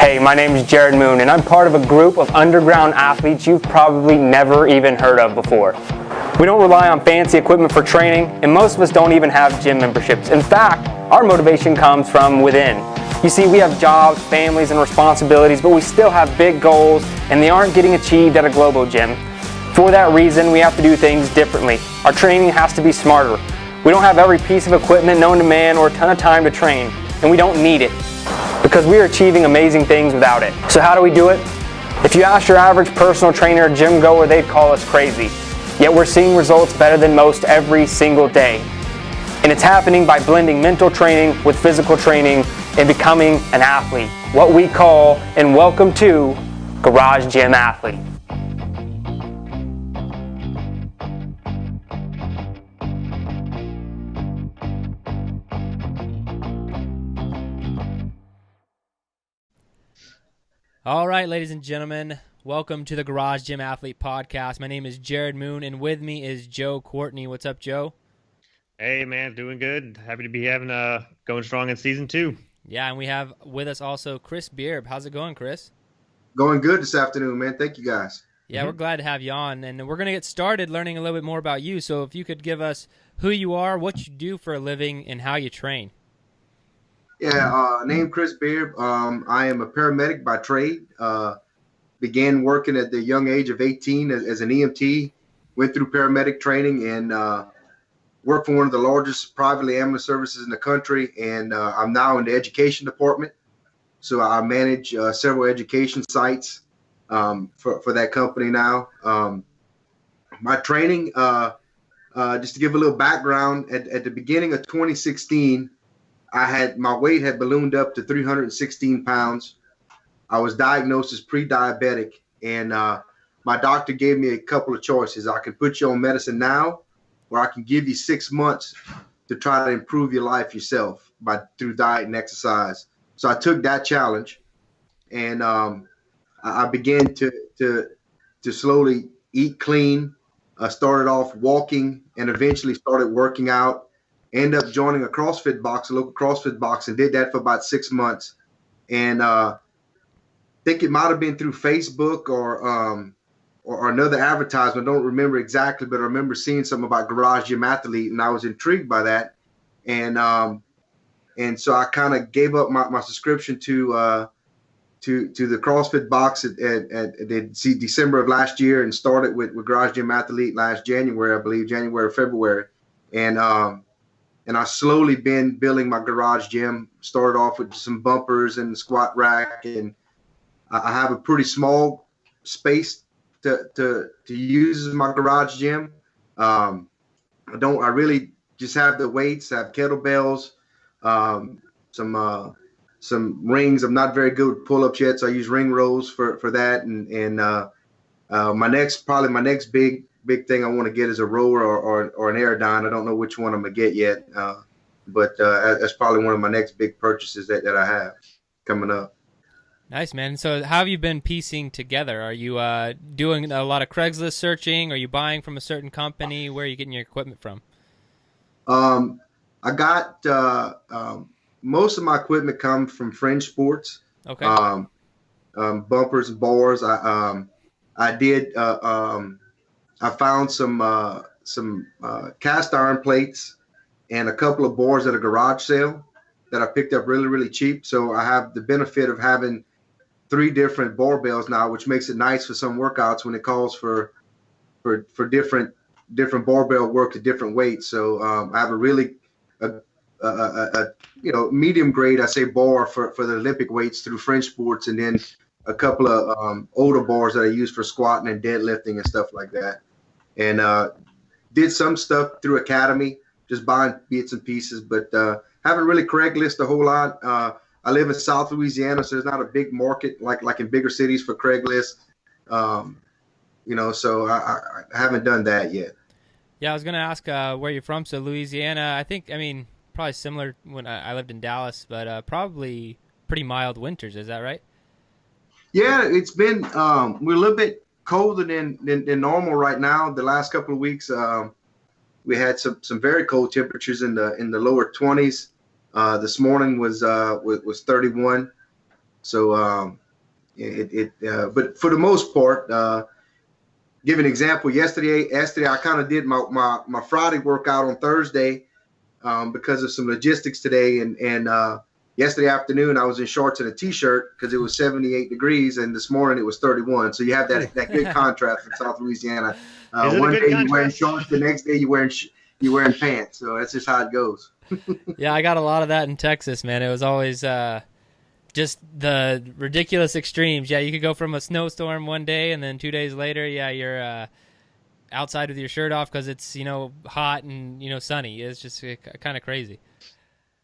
Hey, my name is Jared Moon, and I'm part of a group of underground athletes you've probably never even heard of before. We don't rely on fancy equipment for training, and most of us don't even have gym memberships. In fact, our motivation comes from within. You see, we have jobs, families, and responsibilities, but we still have big goals, and they aren't getting achieved at a global gym. For that reason, we have to do things differently. Our training has to be smarter. We don't have every piece of equipment known to man or a ton of time to train, and we don't need it, because we are achieving amazing things without it. So how do we do it? If you ask your average personal trainer or gym goer, they'd call us crazy. Yet we're seeing results better than most every single day. And it's happening by blending mental training with physical training and becoming an athlete. What we call, and welcome to, Garage Gym Athlete. All right, ladies and gentlemen, welcome to the Garage Gym Athlete Podcast. My name is Jared Moon, and with me is Joe Courtney. What's up, Joe? Hey, man, doing good. Happy to be going strong in season 2. Yeah, and we have with us also Chris Bearb. How's it going, Chris? Going good this afternoon, man. Thank you, guys. Yeah, We're glad to have you on, and we're going to get started learning a little bit more about you. So if you could give us who you are, what you do for a living, and how you train. Yeah, name Chris Bearb. I am a paramedic by trade. Began working at the young age of 18 as an EMT. Went through paramedic training and worked for one of the largest privately ambulance services in the country. And I'm now in the education department. So I manage several education sites for that company now. My training, just to give a little background, at the beginning of 2016, my weight had ballooned up to 316 pounds. I was diagnosed as pre-diabetic, and my doctor gave me a couple of choices. I can put you on medicine now, or I can give you 6 months to try to improve your life yourself through diet and exercise. So I took that challenge, and I began to slowly eat clean. I started off walking and eventually started working out. Ended up joining a CrossFit box, a local CrossFit box, and did that for about 6 months. And I think it might have been through Facebook or another advertisement. I don't remember exactly, but I remember seeing something about Garage Gym Athlete, and I was intrigued by that. And so I kind of gave up my subscription to the CrossFit box at December of last year, and started with Garage Gym Athlete last January, I believe, January or February. And I slowly been building my garage gym. Started off with some bumpers and squat rack, and I have a pretty small space to use as my garage gym. I really just have the weights, have kettlebells, some rings. I'm not very good with pull-ups yet, so I use ring rows for that. And my next big thing I want to get is a rower or an Aerodyne. I don't know which one I'm gonna get yet, but that's probably one of my next big purchases that I have coming up. Nice, man. So how have you been piecing together? Are you doing a lot of Craigslist searching? Are you buying from a certain company? Where are you getting your equipment from? I got most of my equipment comes from Fringe Sports. Okay. Bumpers and bars. I found some cast iron plates and a couple of bars at a garage sale that I picked up really, really cheap. So I have the benefit of having 3 different barbells now, which makes it nice for some workouts when it calls for different barbell work at different weights. So I have a really medium grade, I say, bar for the Olympic weights through Fringe Sports, and then a couple of older bars that I use for squatting and deadlifting and stuff like that. And did some stuff through Academy, just buying bits and pieces, but haven't really Craigslist a whole lot. I live in South Louisiana, so there's not a big market like in bigger cities for Craigslist. So I haven't done that yet. Yeah, I was going to ask where you're from. So Louisiana, probably similar when I lived in Dallas, but probably pretty mild winters. Is that right? Yeah, it's been we're a little bit colder than normal right now. The last couple of weeks, we had some very cold temperatures in the lower 20s. This morning was 31. So but for the most part, give an example. Yesterday I kind of did my Friday workout on Thursday because of some logistics today, and yesterday afternoon I was in shorts and a t-shirt because it was 78 degrees, and this morning it was 31. So you have that good contrast from South Louisiana. One day you're wearing shorts, the next day you're wearing pants. So that's just how it goes. Yeah, I got a lot of that in Texas, man. It was always just the ridiculous extremes. Yeah, you could go from a snowstorm one day, and then 2 days later, yeah, you're outside with your shirt off because it's hot and sunny. It's just kind of crazy.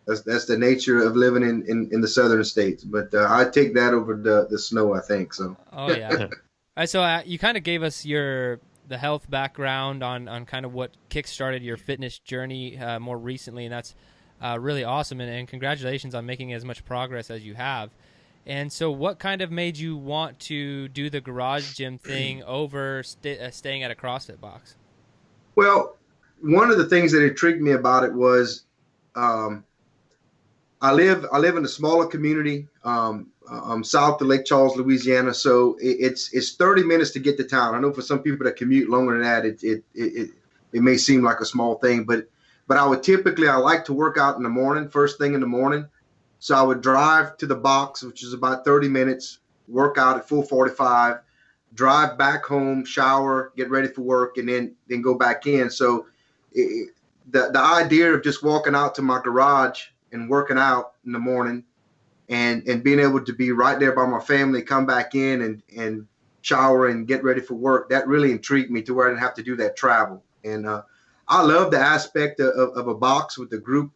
That's the nature of living in the southern states. But I take that over the snow, I think. So. Oh yeah. All right, so you kind of gave us the health background on kind of what kick-started your fitness journey more recently, and that's really awesome, and congratulations on making as much progress as you have. And so what kind of made you want to do the garage gym thing over staying at a CrossFit box? Well, one of the things that intrigued me about it was I live in a smaller community south of Lake Charles, Louisiana. So it's 30 minutes to get to town. I know for some people that commute longer than that, it may seem like a small thing, but I like to work out in the morning, first thing in the morning. So I would drive to the box, which is about 30 minutes, work out at full 45, drive back home, shower, get ready for work, and then go back in. So the idea of just walking out to my garage and working out in the morning and being able to be right there by my family, come back in and shower and get ready for work, that really intrigued me to where I didn't have to do that travel. And I love the aspect of a box with the group,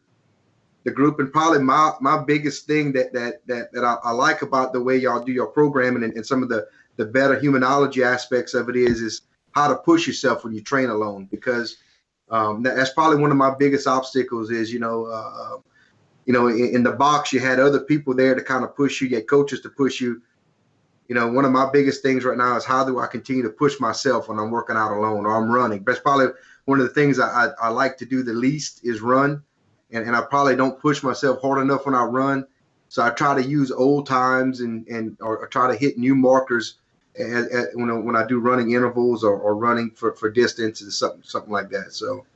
and probably my biggest thing that I like about the way y'all do your programming and some of the better humanology aspects of it is how to push yourself when you train alone, because that's probably one of my biggest obstacles is, in the box, you had other people there to kind of push you, you had coaches to push you. One of my biggest things right now is how do I continue to push myself when I'm working out alone or I'm running. That's probably one of the things I like to do the least is run. And I probably don't push myself hard enough when I run. So I try to use old times or try to hit new markers when I do running intervals or running for distance and something like that. So,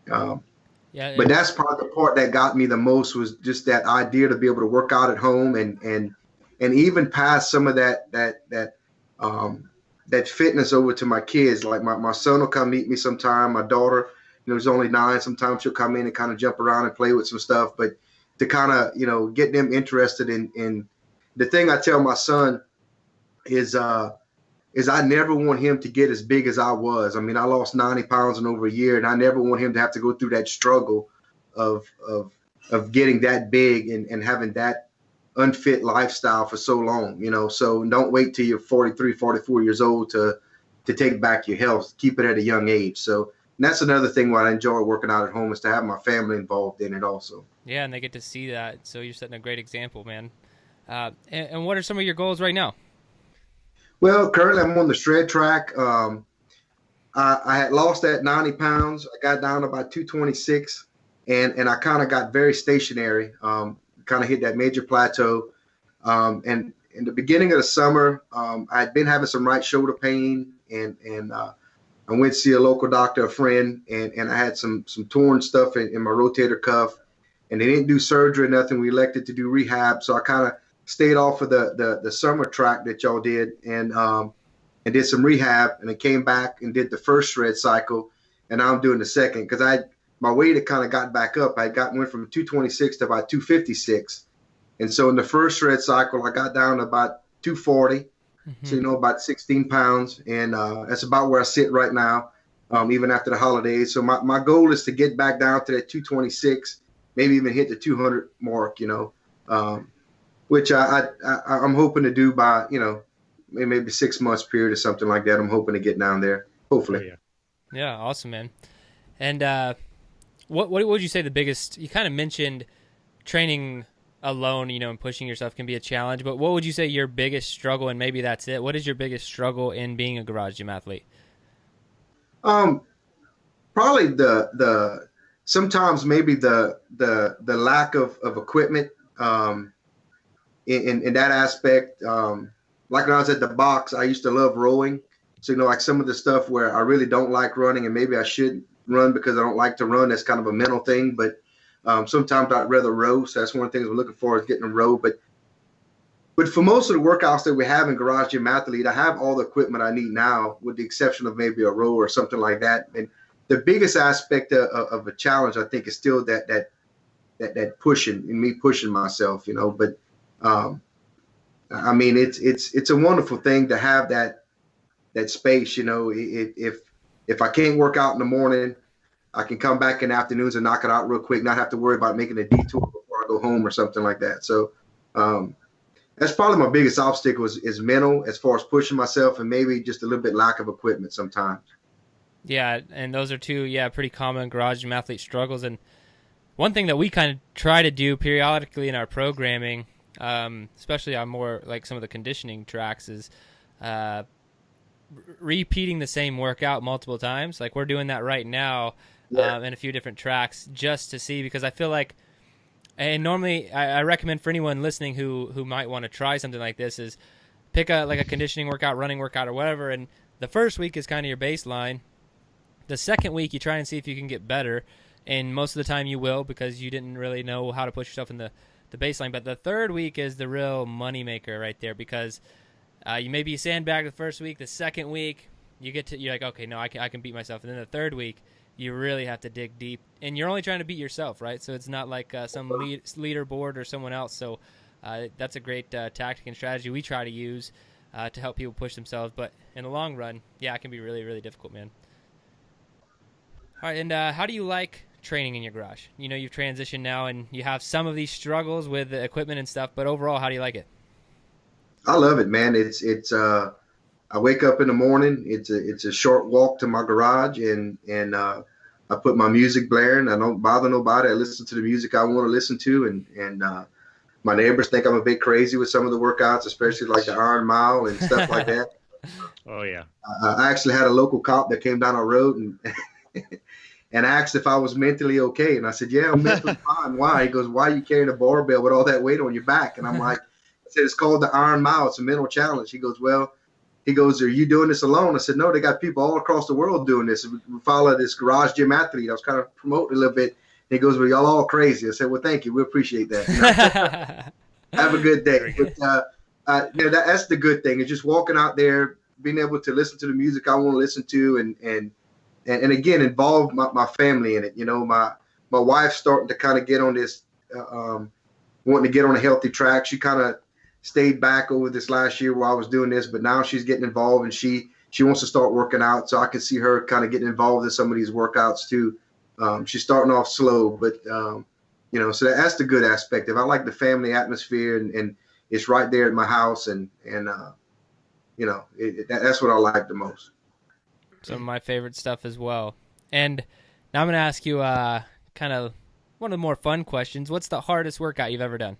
but that's probably the part that got me the most was just that idea to be able to work out at home and even pass some of that fitness over to my kids. Like my son will come meet me sometime. My daughter, who's only 9, sometimes she'll come in and kind of jump around and play with some stuff. But to kind of, get them interested in the thing I tell my son is I never want him to get as big as I was. I mean, I lost 90 pounds in over a year, and I never want him to have to go through that struggle of getting that big and having that unfit lifestyle for so long, So don't wait till you're 43, 44 years old to take back your health. Keep it at a young age. So that's another thing why I enjoy working out at home is to have my family involved in it also. Yeah, and they get to see that. So you're setting a great example, man. And what are some of your goals right now? Well, currently I'm on the shred track. I had lost that 90 pounds. I got down to about 226, and I kind of got very stationary, kind of hit that major plateau. And in the beginning of the summer, I'd been having some right shoulder pain, and I went to see a local doctor, a friend, and I had some torn stuff in my rotator cuff, and they didn't do surgery or nothing. We elected to do rehab, so I kind of stayed off of the summer track that y'all did and did some rehab, and I came back and did the first shred cycle, and now I'm doing the second because my weight had kind of got back up. I went from 226 to about 256, and so in the first shred cycle, I got down to about 240. So, about 16 pounds, and that's about where I sit right now, even after the holidays. So my goal is to get back down to that 226, maybe even hit the 200 mark, which I'm hoping to do by, maybe 6 months period or something like that. I'm hoping to get down there, hopefully. Yeah, awesome, man. And what would you say the biggest, you kind of mentioned training alone, and pushing yourself can be a challenge, but what would you say your biggest struggle, and maybe that's it, what is your biggest struggle in being a garage gym athlete? Probably sometimes maybe the lack of equipment. in that aspect, like when I was at the box, I used to love rowing. So, like some of the stuff where I really don't like running and maybe I should run because I don't like to run, that's kind of a mental thing. But sometimes I'd rather row. So that's one of the things we're looking for is getting a row. But for most of the workouts that we have in Garage Gym Athlete, I have all the equipment I need now, with the exception of maybe a row or something like that. And the biggest aspect of a challenge, I think, is still that pushing and me pushing myself, But I mean, it's a wonderful thing to have that space, If I can't work out in the morning, I can come back in the afternoons and knock it out real quick, not have to worry about making a detour before I go home or something like that. So that's probably my biggest obstacle is mental, as far as pushing myself, and maybe just a little bit lack of equipment sometimes. Yeah, and those are two, pretty common Garage Gym Athlete struggles. And one thing that we kind of try to do periodically in our programming, especially on more like some of the conditioning tracks, is repeating the same workout multiple times. Like we're doing that right now in a few different tracks just to see, because I feel like, and normally I recommend for anyone listening who might want to try something like this, is pick a conditioning workout, running workout, or whatever, and the first week is kind of your baseline. The second week you try and see if you can get better, and most of the time you will, because you didn't really know how to push yourself in the baseline. But the third week is the real money maker right there, because you maybe sandbag the first week. The second week you're like, okay, no, I can beat myself. And then the third week you really have to dig deep, and you're only trying to beat yourself, right? So it's not like some leaderboard or someone else. So that's a great tactic and strategy we try to use to help people push themselves. But in the long run, it can be really, really difficult, man. All right, and how do you like training in your garage? You've transitioned now, and you have some of these struggles with the equipment and stuff, but overall, how do you like it? I love it, man. It's I wake up in the morning. It's a short walk to my garage, and I put my music blaring. I don't bother nobody. I listen to the music I want to listen to, and my neighbors think I'm a bit crazy with some of the workouts, especially like the Iron Mile and stuff like that. Oh yeah. I actually had a local cop that came down our road and asked if I was mentally okay. And I said, yeah, I'm mentally fine. Why? He goes, why are you carrying a barbell with all that weight on your back? And I'm like, I said, it's called the Iron Mile. It's a mental challenge. He goes, are you doing this alone? I said, no, they got people all across the world doing this. We follow this Garage Gym Athlete. I was kind of promoting a little bit. And he goes, well, y'all all crazy. I said, well, thank you. We appreciate that. Have a good day. But, that's the good thing, is just walking out there, being able to listen to the music I want to listen to, and again, involve my family in it. My wife's starting to kind of get on this, wanting to get on a healthy track. She kind of stayed back over this last year while I was doing this, but now she's getting involved, and she wants to start working out. So I can see her kind of getting involved in some of these workouts too. She's starting off slow, but so that's the good aspect. If I like the family atmosphere, and it's right there at my house, and that's what I like the most. Some of my favorite stuff as well. And now I'm going to ask you kind of one of the more fun questions. What's the hardest workout you've ever done?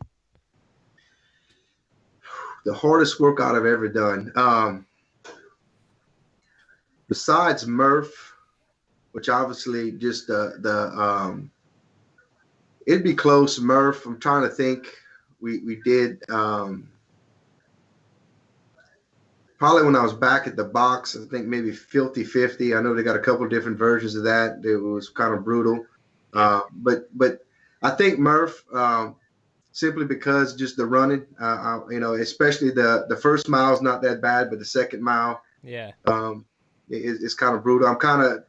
The hardest workout I've ever done. Besides Murph, which obviously just it'd be close. Murph, I'm trying to think. We did probably when I was back at the box, I think maybe Filthy 50. I know they got a couple of different versions of that. It was kind of brutal. But I think Murph, simply because just the running, especially the first mile is not that bad, but the second mile, it's kind of brutal. I'm kind of,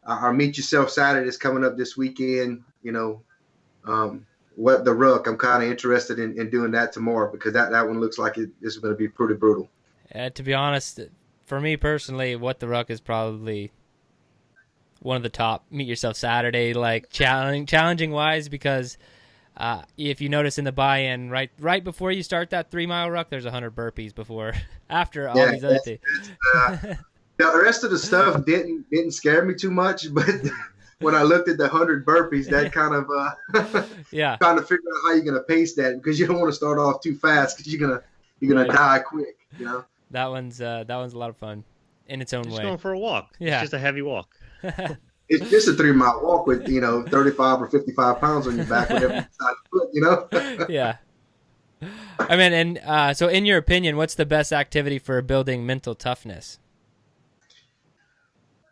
our Meet Yourself Saturday is coming up this weekend, what the ruck. I'm kind of interested in doing that tomorrow, because that one looks like it's going to be pretty brutal. To be honest, for me personally, What the Ruck is probably one of the top Meet Yourself Saturday, like challenging wise, because if you notice in the buy-in, right before you start that 3 mile ruck, there's 100 burpees before, after all these other things. Now, the rest of the stuff didn't scare me too much, but when I looked at the 100 burpees, that kind of trying to figure out how you're gonna pace that, because you don't want to start off too fast, because you're gonna die quick, That one's a lot of fun in its own way. Just going for a walk. Yeah. It's just a heavy walk. It's just a 3 mile walk with 35 or 55 pounds on your back, whatever you decide to put, Yeah. I mean, and so in your opinion, what's the best activity for building mental toughness?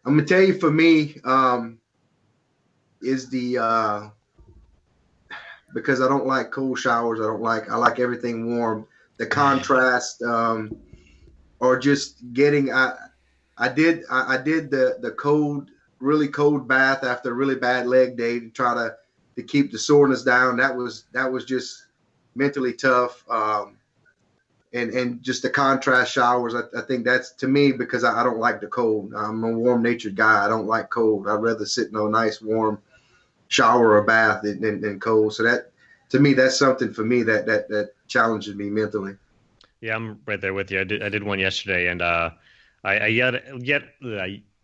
I'm gonna tell you, for me, is because I don't like cold showers. I like everything warm. The contrast, or just getting. I did the cold, really cold bath after a really bad leg day to try to keep the soreness down. That was just mentally tough. And just the contrast showers. I think that's, to me, because I don't like the cold. I'm a warm natured guy. I don't like cold. I'd rather sit in a nice warm shower or bath than cold. So that, to me, that's something for me that challenges me mentally. Yeah, I'm right there with you. I did one yesterday, and I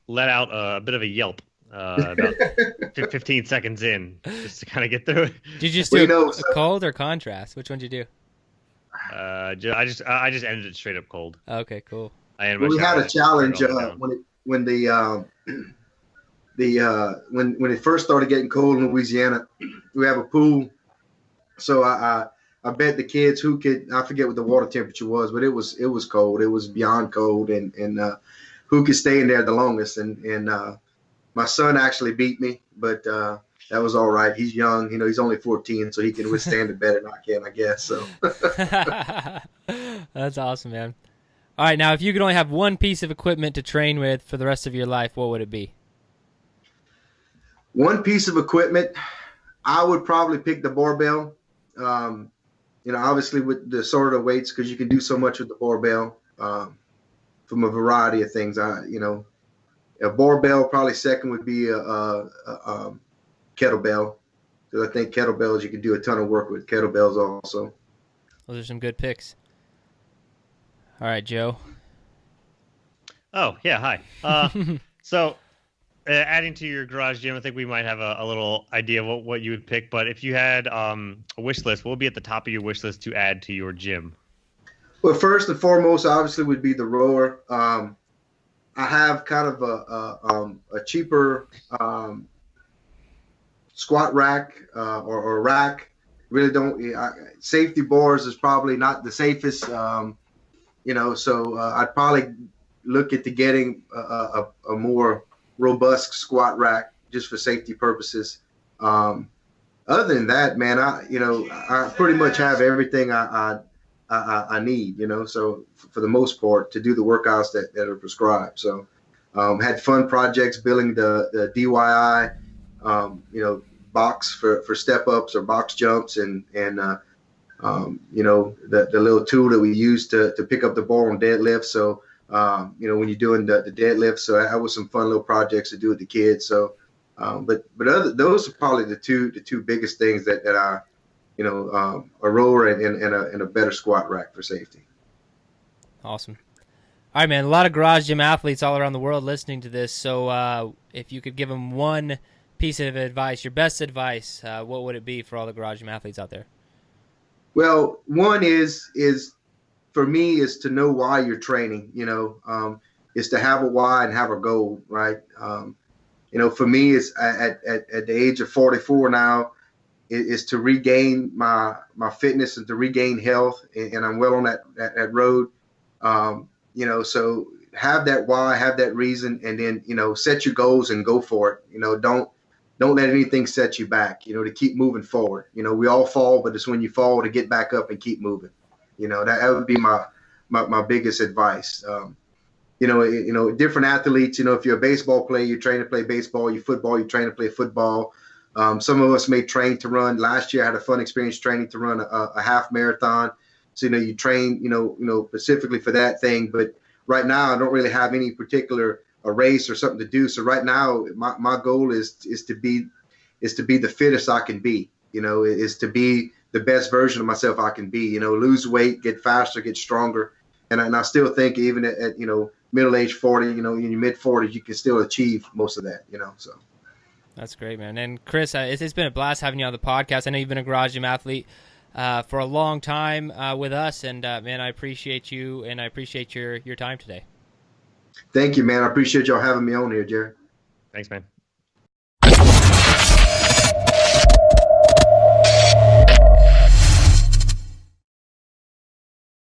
let out a bit of a yelp about 15 seconds in, just to kind of get through it. Did you just do a cold or contrast? Which one did you do? I just ended it straight up cold. Okay, cool. We had a challenge when it first started getting cold in Louisiana. We have a pool, so I bet the kids who could, I forget what the water temperature was, but it was cold. It was beyond cold, and who could stay in there the longest. And my son actually beat me, but that was all right. He's young, he's only 14, so he can withstand it better than I can, I guess. So that's awesome, man. All right, now if you could only have one piece of equipment to train with for the rest of your life, what would it be? One piece of equipment, I would probably pick the barbell. Obviously with the sort of weights, because you can do so much with the barbell from a variety of things. A barbell, probably second would be a kettlebell, because I think kettlebells, you can do a ton of work with kettlebells also. Those are some good picks. All right, Joe. Oh, yeah, hi. So adding to your garage gym, I think we might have a little idea of what you would pick. But if you had a wish list, what would be at the top of your wish list to add to your gym? Well, first and foremost, obviously, would be the rower. I have kind of a cheaper squat rack or rack. Really don't. Safety bars is probably not the safest. So I'd probably look at getting a more robust squat rack just for safety purposes. Other than that, man, I pretty much have everything I need, so for the most part, to do the workouts that are prescribed. So had fun projects building the DIY, box for step ups or box jumps, and the little tool that we use to pick up the bar on deadlift. So when you're doing the deadlift, so that was some fun little projects to do with the kids. So those are probably the two biggest things that I, a rower and a better squat rack for safety. Awesome. All right, man. A lot of garage gym athletes all around the world listening to this. So if you could give them one piece of advice, your best advice, what would it be for all the garage gym athletes out there? Well, one is for me is to know why you're training. Is to have a why and have a goal, right? For me, it's at the age of 44 now, is to regain my fitness and to regain health, and I'm well on that road. So have that why, have that reason, and then set your goals and go for it. Don't let anything set you back. To keep moving forward. We all fall, but it's when you fall to get back up and keep moving. That would be my biggest advice. Different athletes, if you're a baseball player, you train to play baseball. You football, you train to play football. Some of us may train to run. Last year I had a fun experience training to run a half marathon. So, you train, specifically for that thing. But right now I don't really have any particular a race or something to do. So right now my goal is to be the fittest I can be, is to be the best version of myself I can be, lose weight, get faster, get stronger. And I still think even at middle age 40, in your mid 40s, you can still achieve most of that, so. That's great, man. And Chris, it's been a blast having you on the podcast. I know you've been a garage gym athlete for a long time with us, and man, I appreciate you, and I appreciate your time today. Thank you, man. I appreciate y'all having me on here, Jerry. Thanks, man.